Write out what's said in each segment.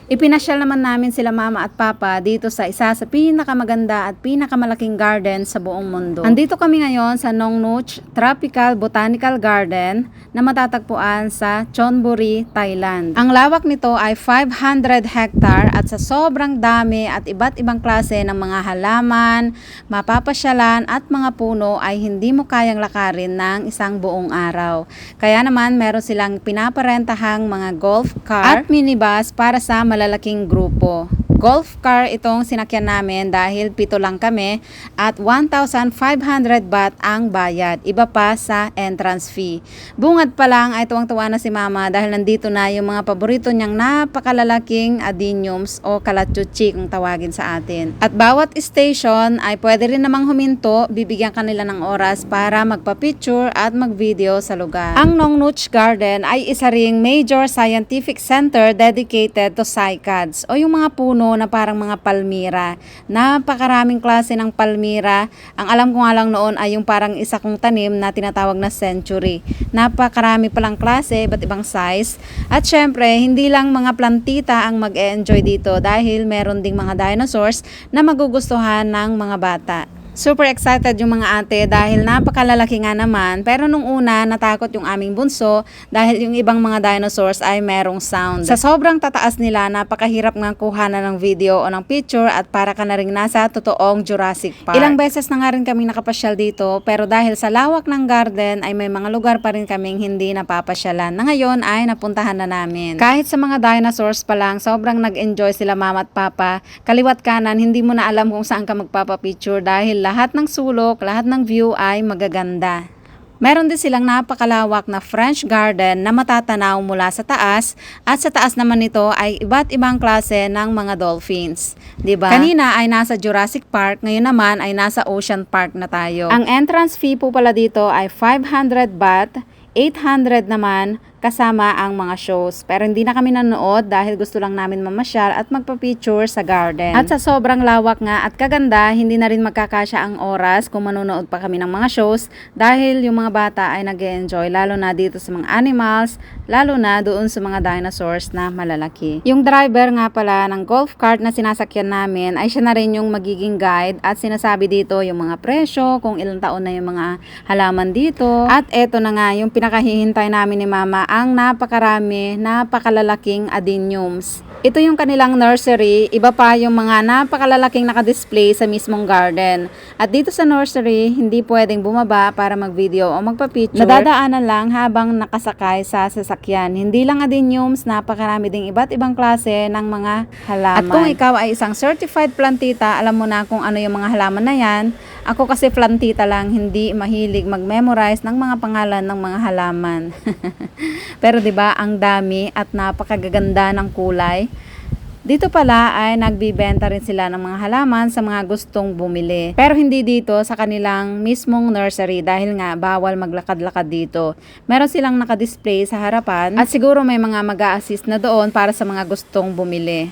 Ipinasyal naman namin sila mama at papa dito sa isa sa pinakamaganda at pinakamalaking garden sa buong mundo. Andito kami ngayon sa Nongnuch Tropical Botanical Garden na matatagpuan sa Chonburi, Thailand. Ang lawak nito ay 500 hectare at sa sobrang dami at iba't ibang klase ng mga halaman, mapapasyalan at mga puno ay hindi mo kayang lakarin ng isang buong araw. Kaya naman meron silang pinaparentahang mga golf car at minibus para sa malalaking grupo. Golf car itong sinakyan namin dahil 7 lang kami at 1,500 baht ang bayad. Iba pa sa entrance fee. Bungad pa lang ay tuwang-tuwa na si mama dahil nandito na yung mga paborito niyang napakalalaking adeniums o kalatsuchi kung tawagin sa atin. At bawat station ay pwede rin namang huminto, bibigyan kanila ng oras para magpa-picture at mag-video sa lugar. Ang Nongnuch Garden ay isa ring major scientific center dedicated to cycads o yung mga puno na parang mga palmira. Napakaraming klase ng palmira. Ang alam ko nga lang noon ay yung parang isa kong tanim na tinatawag na century. Napakarami palang klase, iba't ibang size. At syempre, hindi lang mga plantita ang mag-e-enjoy dito dahil meron ding mga dinosaurs na magugustuhan ng mga bata. Super excited yung mga ate dahil napakalalaki nga naman, pero nung una natakot yung aming bunso dahil yung ibang mga dinosaurs ay merong sound. Sa sobrang tataas nila, napakahirap nga kuhanan ng video o ng picture at para ka na rin nasa totoong Jurassic Park. Ilang beses na nga rin kaming nakapasyal dito, pero dahil sa lawak ng garden ay may mga lugar pa rin kaming hindi napapasyalan na ngayon ay napuntahan na namin. Kahit sa mga dinosaurs pa lang, sobrang nag-enjoy sila mama at papa. Kaliwat kanan, hindi mo na alam kung saan ka magpapapicture dahil lahat ng sulok, lahat ng view ay magaganda. Meron din silang napakalawak na French garden na matatanaw mula sa taas at sa taas naman nito ay iba't ibang klase ng mga dolphins. Diba? Kanina ay nasa Jurassic Park, ngayon naman ay nasa Ocean Park na tayo. Ang entrance fee po pala dito ay 500 baht, 800 naman kasama ang mga shows. Pero hindi na kami nanood dahil gusto lang namin mamasyal at magpa-picture sa garden. At sa sobrang lawak nga at kaganda, hindi na rin magkakasya ang oras kung manonood pa kami ng mga shows dahil yung mga bata ay nag-enjoy lalo na dito sa mga animals, lalo na doon sa mga dinosaurs na malalaki. Yung driver nga pala ng golf cart na sinasakyan namin ay siya na rin yung magiging guide at sinasabi dito yung mga presyo, kung ilang taon na yung mga halaman dito. At eto na nga yung pinakahihintay namin ni mama, ang napakarami, napakalalaking adeniums. Ito yung kanilang nursery, iba pa yung mga napakalalaking nakadisplay sa mismong garden. At dito sa nursery, hindi pwedeng bumaba para mag-video o magpa-picture. Nadadaanan lang habang nakasakay sa sasakyan. Hindi lang adeniums, napakarami ding iba't ibang klase ng mga halaman. At kung ikaw ay isang certified plantita, alam mo na kung ano yung mga halaman na yan. Ako kasi plantita lang, hindi mahilig mag-memorize ng mga pangalan ng mga halaman. Pero 'di ba, ang dami at napakagaganda ng kulay. Dito pala ay nagbibenta rin sila ng mga halaman sa mga gustong bumili. Pero hindi dito sa kanilang mismong nursery dahil nga bawal maglakad-lakad dito. Meron silang nakadisplay sa harapan at siguro may mga mag-a-assist na doon para sa mga gustong bumili.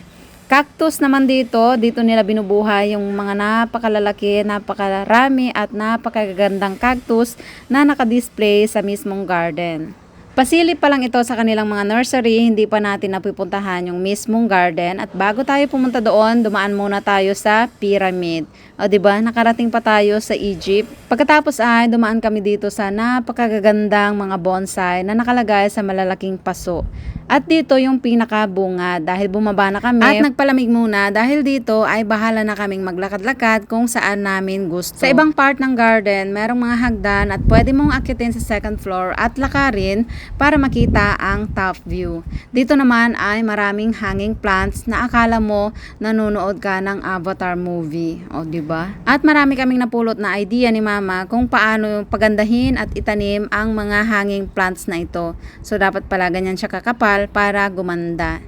Cactus naman dito nila binubuhay yung mga napakalalaki, napakarami at napakagandang cactus na nakadisplay sa mismong garden. Pasilip pa lang ito sa kanilang mga nursery, hindi pa natin napupuntahan yung mismong garden at bago tayo pumunta doon, dumaan muna tayo sa pyramid. O diba, nakarating pa tayo sa Egypt. Pagkatapos ay dumaan kami dito sa napakagagandang mga bonsai na nakalagay sa malalaking paso. At dito yung pinakabunga dahil bumaba na kami at nagpalamig muna dahil dito ay bahala na kaming maglakad-lakad kung saan namin gusto. Sa ibang part ng garden, merong mga hagdan at pwede mong akitin sa second floor at lakarin para makita ang top view. Dito naman ay maraming hanging plants na akala mo nanonood ka ng Avatar movie. O diba? At marami kaming napulot na idea ni mama kung paano pagandahin at itanim ang mga hanging plants na ito. So dapat pala ganyan siya kakapal para gumanda.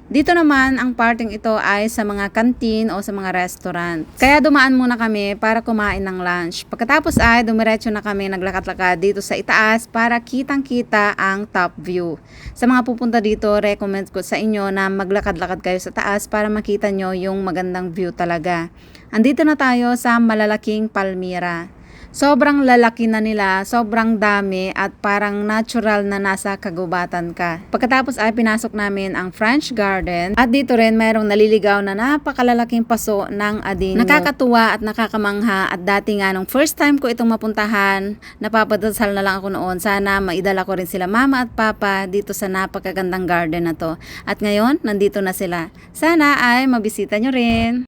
Dito naman, ang parting ito ay sa mga kantin o sa mga restaurant. Kaya dumaan muna kami para kumain ng lunch. Pagkatapos ay dumiretso na kami naglakat-lakad dito sa itaas para kitang-kita ang top view. Sa mga pupunta dito, recommend ko sa inyo na maglakad-lakad kayo sa taas para makita nyo yung magandang view talaga. Andito na tayo sa malalaking palmira. Sobrang lalaki na nila, sobrang dami at parang natural na nasa kagubatan ka. Pagkatapos ay pinasok namin ang French Garden at dito rin mayroong naliligaw na napakalalaking paso ng adinyo. Nakakatuwa at nakakamangha at dati nga nung first time ko itong mapuntahan, napapadasal na lang ako noon. Sana maidala ko rin sila mama at papa dito sa napakagandang garden na to. At ngayon, nandito na sila. Sana ay mabisita nyo rin.